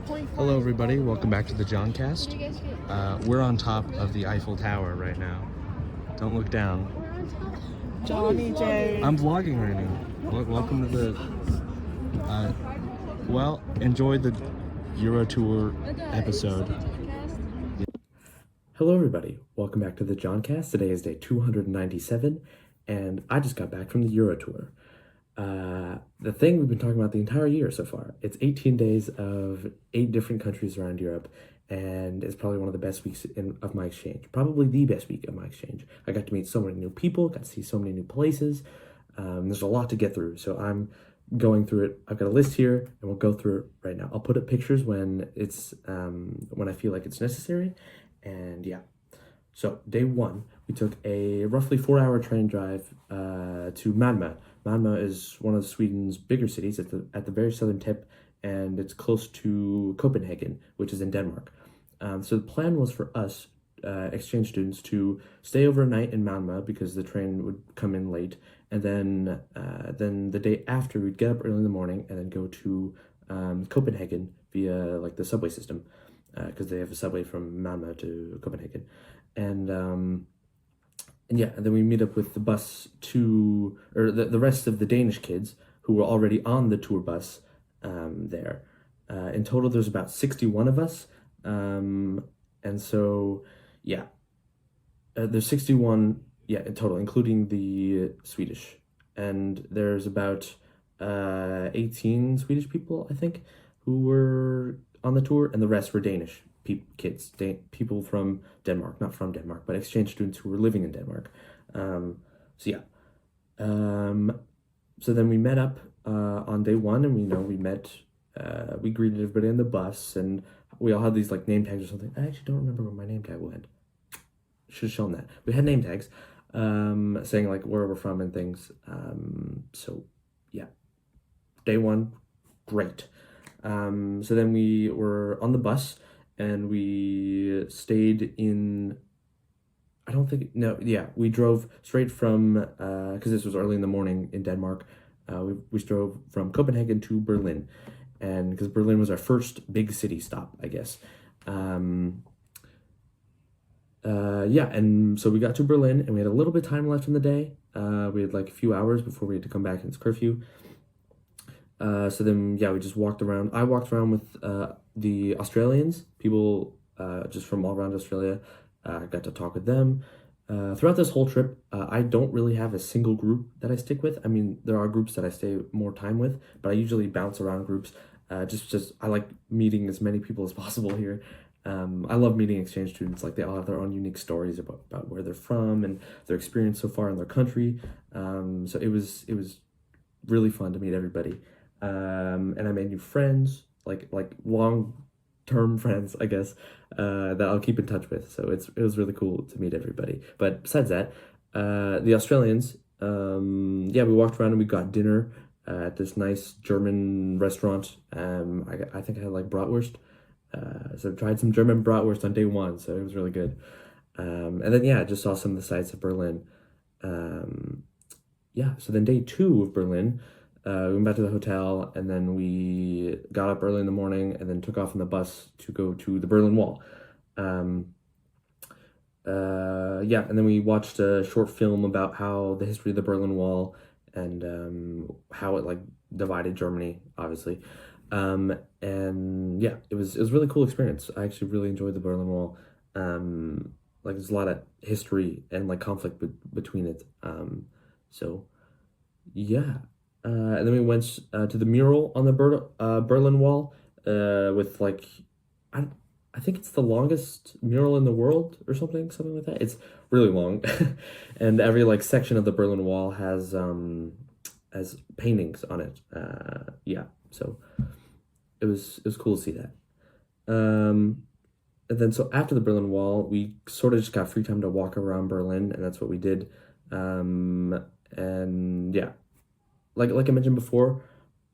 Hello, everybody. Welcome back to the Johncast. We're on top of the Eiffel Tower right now. Don't look down. Johnny J. I'm vlogging right now. Welcome to the. Enjoy the Euro Tour episode. Hello, everybody. Welcome back to the Johncast. Today is day 297, and I just got back from the Euro Tour. The thing we've been talking about the entire year so far. It's 18 days of 8 different countries around Europe, and it's probably one of the best weeks of my exchange. Probably the best week of my exchange. I got to meet so many new people, got to see so many new places. There's a lot to get through, so I'm going through it. I've got a list here, and we'll go through it right now. I'll put up pictures when it's when I feel like it's necessary, and yeah. So day 1, we took a roughly 4-hour train drive to Malmö. Malmö is one of Sweden's bigger cities at the very southern tip, and it's close to Copenhagen, which is in Denmark. So the plan was for us, exchange students, to stay overnight in Malmö because the train would come in late, and then the day after we'd get up early in the morning and then go to Copenhagen via like the subway system, because they have a subway from Malmö to Copenhagen, and yeah, and then we meet up with the bus the rest of the Danish kids who were already on the tour bus there. In total, there's about 61 of us. And so, yeah, there's 61, yeah, in total, including the Swedish. And there's about 18 Swedish people, I think, who were on the tour, and the rest were Danish kids, people from Denmark, not from Denmark, but exchange students who were living in Denmark. So yeah. So then we met up on day 1, and we greeted everybody on the bus, and we all had these like name tags or something. I actually don't remember where my name tag went. Should have shown that. We had name tags saying like where we're from and things. So yeah. Day 1, great. So then we were on the bus, and we stayed in, we drove straight from, because this was early in the morning in Denmark, we drove from Copenhagen to Berlin, and because Berlin was our first big city stop, I guess. And so we got to Berlin, and we had a little bit of time left in the day. We had like a few hours before we had to come back, and it's curfew. So then, yeah, we just walked around. I walked around with the Australians, people just from all around Australia. I got to talk with them. Throughout this whole trip, I don't really have a single group that I stick with. I mean, there are groups that I stay more time with, but I usually bounce around groups. Just I like meeting as many people as possible here. I love meeting exchange students. Like, they all have their own unique stories about where they're from and their experience so far in their country. So it was really fun to meet everybody. And I made new friends, like long-term friends, I guess, that I'll keep in touch with. So it was really cool to meet everybody. But besides that, the Australians, we walked around and we got dinner at this nice German restaurant. I think I had like bratwurst. So I tried some German bratwurst on day 1, so it was really good. And then, yeah, I just saw some of the sights of Berlin. So then day 2 of Berlin, we went back to the hotel, and then we got up early in the morning and then took off on the bus to go to the Berlin Wall. And then we watched a short film about how the history of the Berlin Wall and how it like divided Germany, obviously. It was a really cool experience. I actually really enjoyed the Berlin Wall. Like, there's a lot of history and like conflict between it. So yeah. And then we went to the mural on the Berlin Wall with like, I think it's the longest mural in the world or something like that. It's really long, and every like section of the Berlin Wall has paintings on it. So it was cool to see that. And then so after the Berlin Wall, we sort of just got free time to walk around Berlin, and that's what we did. And yeah. Like I mentioned before,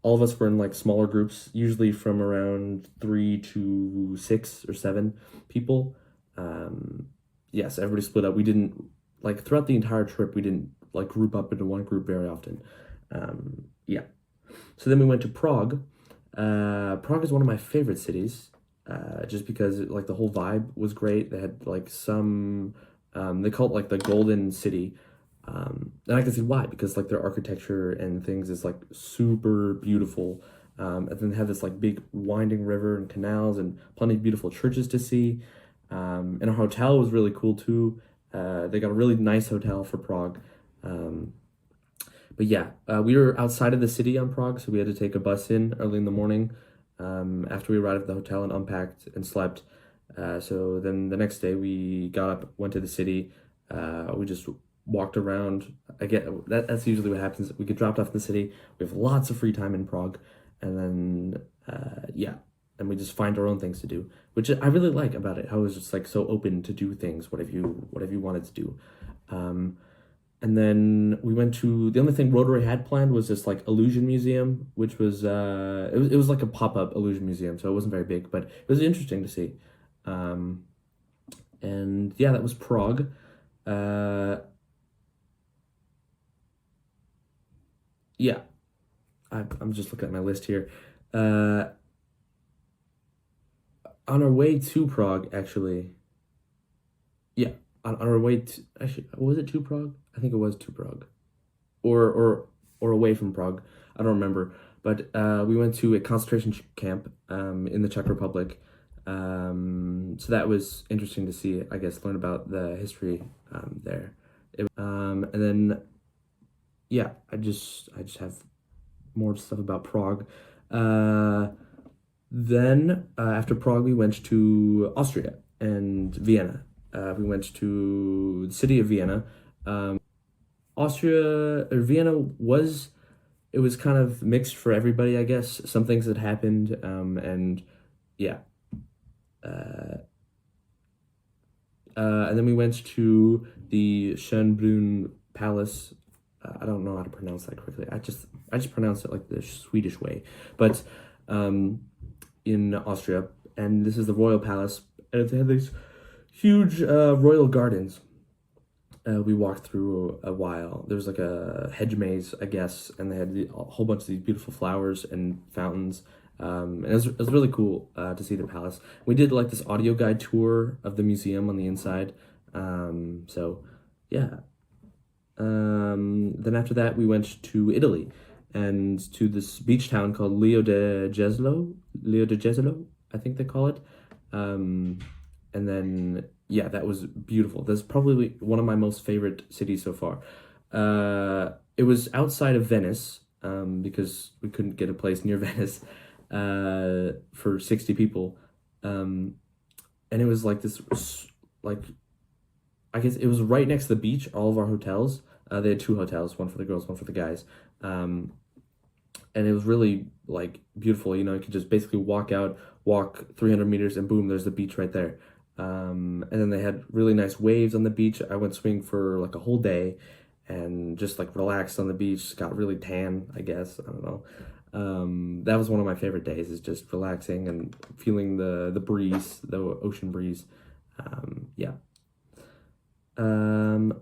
all of us were in like smaller groups, usually from around 3 to 6 or 7 people. Yes, everybody split up. We didn't, like, throughout the entire trip, we didn't like group up into one group very often. So then we went to Prague, Prague is one of my favorite cities, just because like the whole vibe was great. They had like some, they call it like the Golden City, and I can see why, because like their architecture and things is like super beautiful. And then they have this like big winding river and canals and plenty of beautiful churches to see. And our hotel was really cool too. They got a really nice hotel for Prague. Um, but yeah, we were outside of the city on Prague, so we had to take a bus in early in the morning, after we arrived at the hotel and unpacked and slept. So then the next day we got up, went to the city. We just walked around. That's usually what happens. We get dropped off in the city. We have lots of free time in Prague, and then yeah, and we just find our own things to do, which I really like about it. How it was just like so open to do things, whatever you wanted to do. Um, and then we went to the only thing Rotary had planned was this like illusion museum, which was it was like a pop-up illusion museum, so it wasn't very big, but it was interesting to see. Um, and yeah, that was Prague. Uh, yeah, I'm just looking at my list here. Uh, on our way to Prague, actually, yeah, on our way to actually, was it to Prague? I think it was to Prague, or away from Prague. I don't remember. But we went to a concentration camp in the Czech Republic. So that was interesting to see. I guess learn about the history there. And then yeah, I just have more stuff about Prague. Then after Prague, we went to Austria and Vienna. We went to the city of Vienna. Austria or Vienna was it was kind of mixed for everybody, I guess. Some things that happened, and yeah. Uh, and then we went to the Schönbrunn Palace. I don't know how to pronounce that correctly. I just pronounce it like the Swedish way, but um, in Austria, and this is the royal palace, and it had these huge royal gardens. We walked through a while. There was like a hedge maze, I guess, and they had a whole bunch of these beautiful flowers and fountains. And it was really cool to see the palace. We did like this audio guide tour of the museum on the inside. So, yeah. Then after that, we went to Italy and to this beach town called Leo de Jesolo, I think they call it. Um, and then yeah, that was beautiful. That's probably one of my most favorite cities so far. It was outside of Venice, because we couldn't get a place near Venice, for 60 people. Um, and it was like like, I guess it was right next to the beach, all of our hotels. They had two hotels, one for the girls, one for the guys. Um, and it was really like beautiful. You could just basically walk 300 meters, and boom, there's the beach right there. And then they had really nice waves on the beach. I went swimming for like a whole day, and just like relaxed on the beach. Got really tan, I guess. I don't know. That was one of my favorite days. Is just relaxing and feeling the breeze, the ocean breeze. Yeah. Um,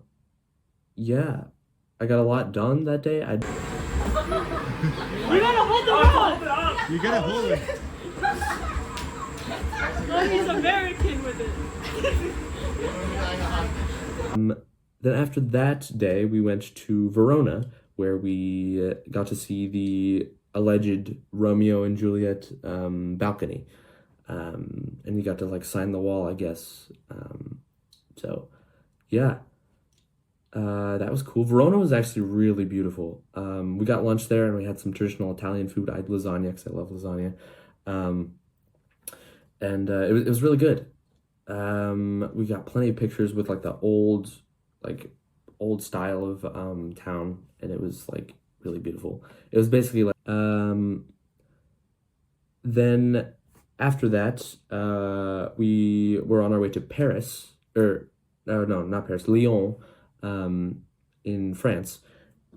yeah. I got a lot done that day. You gotta hold the rod! You gotta hold it. Oh, he's American with it. Then after that day, we went to Verona, where we got to see the alleged Romeo and Juliet balcony, and we got to like sign the wall, I guess. So, yeah, that was cool. Verona was actually really beautiful. We got lunch there, and we had some traditional Italian food. I had lasagna because I love lasagna. And it was really good. We got plenty of pictures with like the old style of town, and it was like really beautiful. It was basically like then after that we were on our way to Paris, or no, not Paris, Lyon, in France.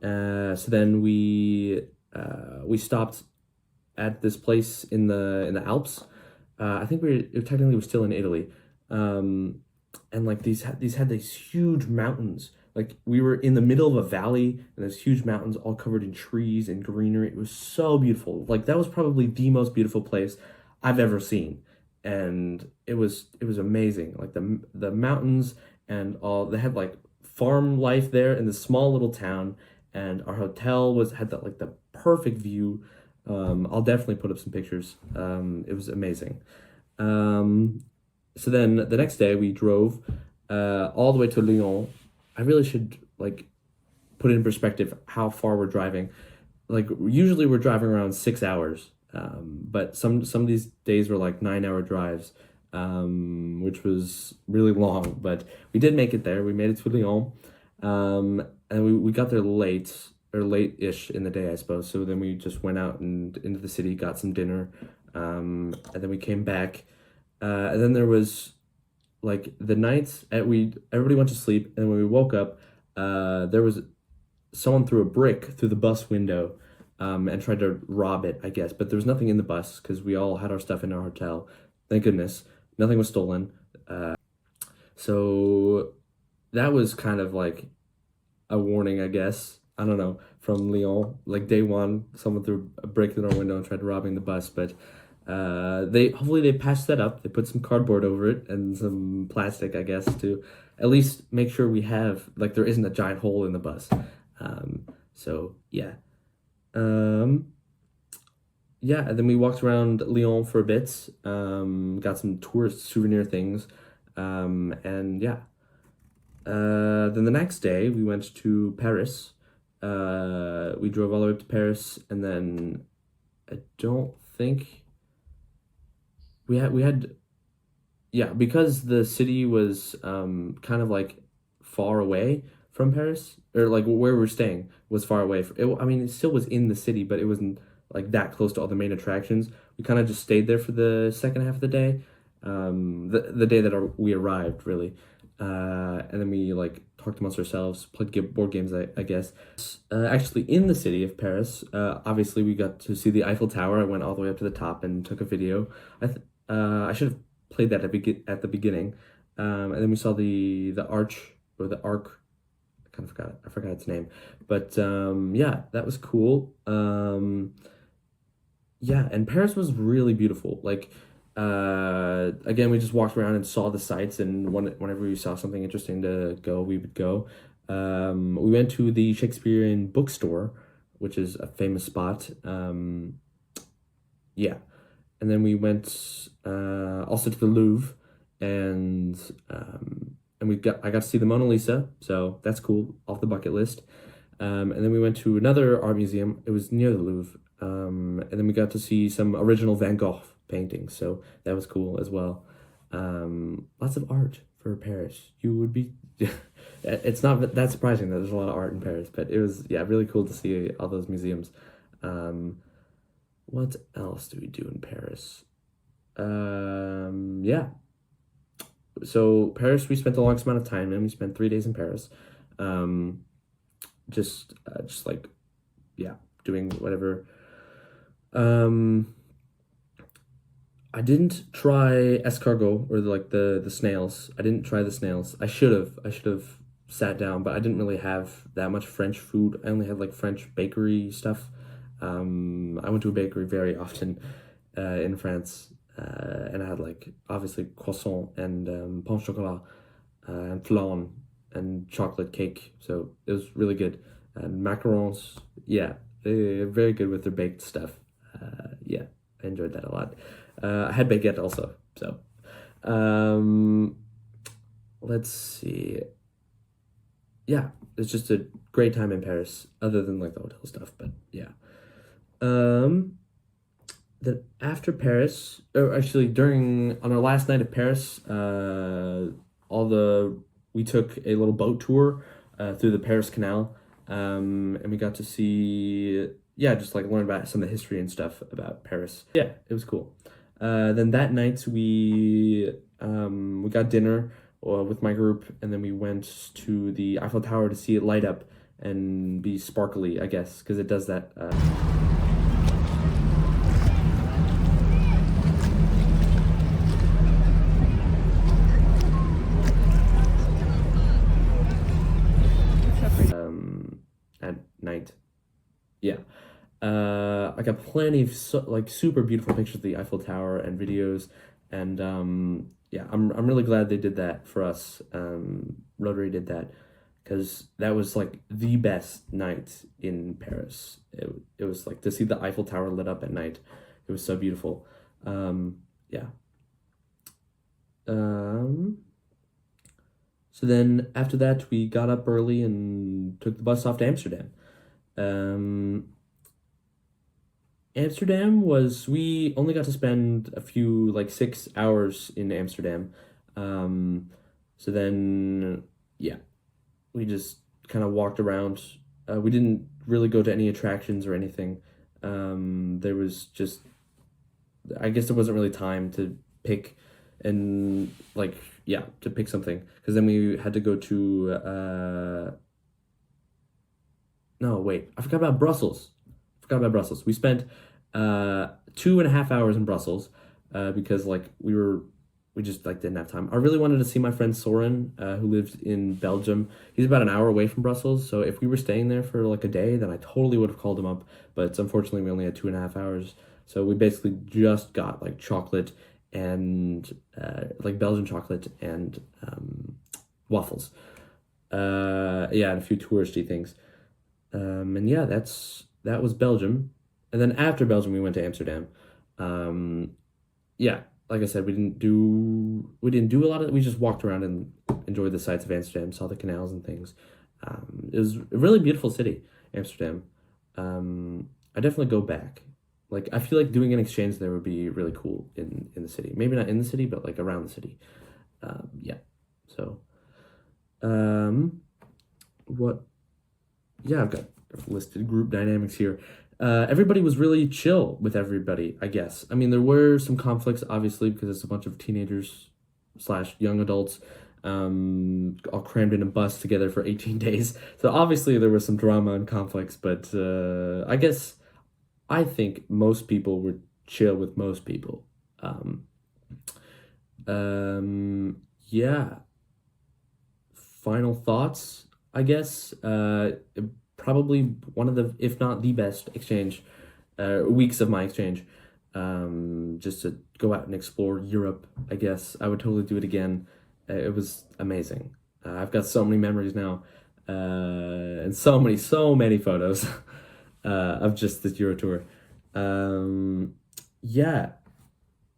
So then we stopped at this place in the Alps. I think we're still in Italy, and like these had these huge mountains Like we were in the middle of a valley and there's huge mountains all covered in trees and greenery. It was so beautiful. Like that was probably the most beautiful place I've ever seen. And it was amazing. Like the mountains and all, they had like farm life there in this small little town, and our hotel was had that like the perfect view. I'll definitely put up some pictures. It was amazing. So then the next day we drove all the way to Lyon. I really should like put it in perspective how far we're driving. Like usually we're driving around 6 hours, but some of these days were like 9 hour drives, which was really long. But we did make it there. We made it to Lyon, and we got there late-ish in the day, I suppose. So then we just went out and into the city, got some dinner, and then we came back. And then there was like the nights at everybody went to sleep, and when we woke up, there was someone threw a brick through the bus window, and tried to rob it, I guess. But there was nothing in the bus because we all had our stuff in our hotel. Thank goodness, nothing was stolen. So that was kind of like a warning, I guess. I don't know, from Lyon. Like day one, someone threw a brick through our window and tried robbing the bus, but they patched that up. They put some cardboard over it and some plastic, I guess, to at least make sure we have like there isn't a giant hole in the bus. So yeah. Yeah, and then we walked around Lyon for a bit, got some tourist souvenir things, and yeah. Then the next day we went to Paris. We drove all the way up to Paris, and then I don't think we had yeah, because the city was kind of like far away from Paris, or like where we were staying was far away I mean, it still was in the city, but it wasn't like that close to all the main attractions. We kind of just stayed there for the second half of the day, the day that we arrived, really. And then we like talked amongst ourselves, played board games, I guess. Actually, in the city of Paris, obviously we got to see the Eiffel Tower. I went all the way up to the top and took a video. I should have played that at the beginning. And then we saw the arch or the arc. I forgot its name, but yeah, that was cool. Yeah, and Paris was really beautiful. Like again, we just walked around and saw the sights, and whenever we saw something interesting to go, we would go. We went to the Shakespearean bookstore, which is a famous spot. Yeah, and then we went also to the Louvre, and I got to see the Mona Lisa, so that's cool, off the bucket list. And then we went to another art museum. It was near the Louvre, and then we got to see some original Van Gogh paintings, so that was cool as well. Lots of art for Paris. You would be it's not that surprising that there's a lot of art in Paris, but it was, yeah, really cool to see all those museums. What else do we do in Paris? Yeah, so Paris, we spent the longest amount of time in. We spent 3 days in Paris, just like, yeah, doing whatever. I didn't try escargot, or like the snails. I didn't try the snails. I should have sat down, but I didn't really have that much French food. I only had like French bakery stuff. I went to a bakery very often in France, and I had like obviously croissant and pain au chocolat and flan and chocolate cake. So it was really good. And macarons, yeah, they're very good with their baked stuff. Yeah, I enjoyed that a lot. I had baguette also. So let's see. Yeah, it's just a great time in Paris, other than like the hotel stuff, but yeah. Then after Paris, or actually on our last night of Paris, we took a little boat tour through the Paris Canal, and we got to see, yeah, just like learn about some of the history and stuff about Paris. Yeah, it was cool. Then that night we got dinner with my group, and then we went to the Eiffel Tower to see it light up and be sparkly, I guess, because it does that. I got plenty of like super beautiful pictures of the Eiffel Tower and videos, and yeah, I'm really glad they did that for us. Rotary did that because that was like the best night in Paris. It was like to see the Eiffel Tower lit up at night. It was so beautiful. Yeah. So then after that, we got up early and took the bus off to Amsterdam. Um, Amsterdam was, we only got to spend a few, like 6 hours in Amsterdam. Um, so then, yeah, we just kind of walked around. We didn't really go to any attractions or anything. There was just, I guess there wasn't really time to pick and like, yeah, to pick something. Because then we had to go to, no, wait, I forgot about Brussels. We spent 2.5 hours in Brussels because like we just like didn't have time. I really wanted to see my friend Soren who lives in Belgium. He's about an hour away from Brussels, so if we were staying there for like a day, then I totally would have called him up. But unfortunately, we only had 2.5 hours, so we basically just got like chocolate and like Belgian chocolate and waffles. Yeah, and a few touristy things. And yeah, that was Belgium. And then after Belgium, we went to Amsterdam. Um, yeah, like I said, we didn't do a lot of it. We just walked around and enjoyed the sights of Amsterdam, saw the canals and things. It was a really beautiful city, Amsterdam. I definitely go back. Like I feel like doing an exchange there would be really cool in the city. Maybe not in the city, but like around the city. Yeah. So, what yeah, I've got listed group dynamics here. Everybody was really chill with everybody, I guess. I mean, there were some conflicts, obviously, because it's a bunch of teenagers slash young adults all crammed in a bus together for 18 days. So obviously there was some drama and conflicts, but I think most people were chill with most people. Um, yeah. Final thoughts, I guess. Probably one of the, if not the best exchange weeks of my exchange. Just to go out and explore Europe, I guess. I would totally do it again. It was amazing. I've got so many memories now, and so many photos of just this Euro tour. Yeah.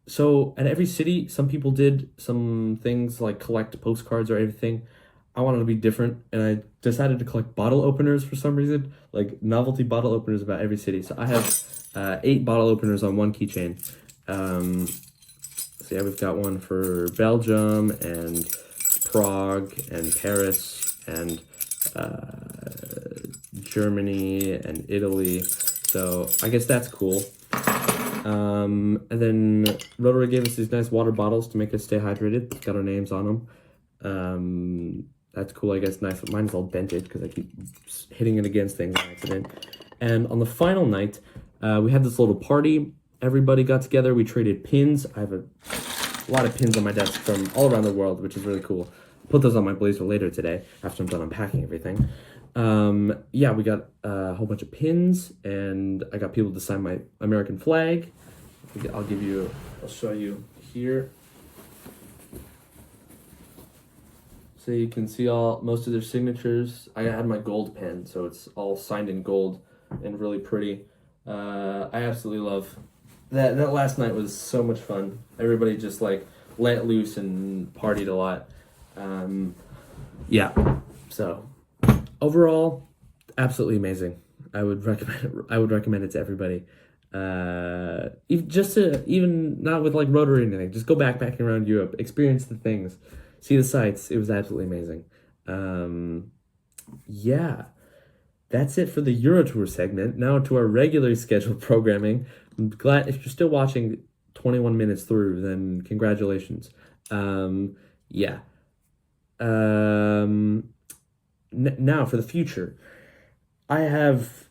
So at every city, some people did some things like collect postcards or everything. I wanted to be different, and I decided to collect bottle openers for some reason, like novelty bottle openers about every city. So I have 8 bottle openers on one keychain. So yeah, we've got one for Belgium and Prague and Paris and Germany and Italy. So I guess that's cool. And then Rotary gave us these nice water bottles to make us stay hydrated. It's got our names on them. That's cool, I guess. Nice. Mine's all dented because I keep hitting it against things by accident. And on the final night, we had this little party. Everybody got together. We traded pins. I have a lot of pins on my desk from all around the world, which is really cool. Put those on my blazer later today after I'm done unpacking everything. Yeah, we got a whole bunch of pins, and I got people to sign my American flag. I'll show you here. So you can see most of their signatures. I had my gold pen, so it's all signed in gold and really pretty. I absolutely love that. That last night was so much fun. Everybody just like let loose and partied a lot. Yeah. So overall, absolutely amazing. I would recommend it to everybody. Even not with like Rotary or anything, just go backpacking around Europe, experience the things, see the sights. It was absolutely amazing. Yeah, that's it for the Eurotour segment. Now to our regularly scheduled programming. I'm glad if you're still watching 21 minutes through, then congratulations. Yeah. Now for the future, I have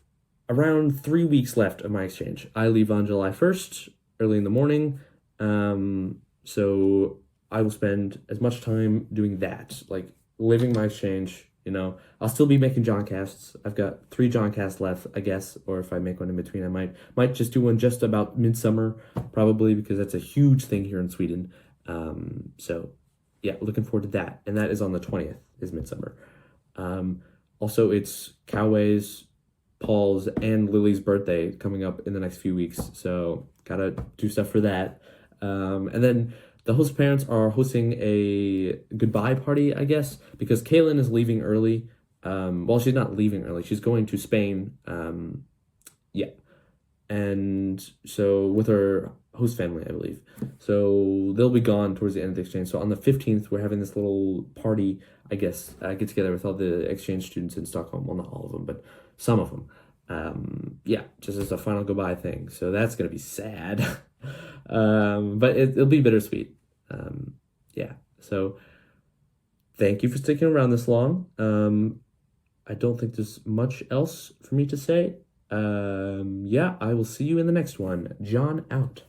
around 3 weeks left of my exchange. I leave on July 1st, early in the morning. So I will spend as much time doing that, like living my exchange, You know, I'll still be making John casts. I've got 3 John casts left, I guess, or if I make one in between, I might just do one just about Midsummer, probably because that's a huge thing here in Sweden. So yeah, looking forward to that, and that is on the 20th is Midsummer. Also, it's Coway's, Paul's, and Lily's birthday coming up in the next few weeks, so gotta do stuff for that. And then the host parents are hosting a goodbye party, I guess, because Kaylin is leaving early. Well, she's not leaving early. She's going to Spain. Yeah. And so with her host family, I believe. So they'll be gone towards the end of the exchange. So on the 15th, we're having this little party, I guess, get together with all the exchange students in Stockholm. Well, not all of them, but some of them. Yeah, just as a final goodbye thing. So that's going to be sad. But it'll be bittersweet. Yeah, so thank you for sticking around this long. I don't think there's much else for me to say. Yeah, I will see you in the next one. John out.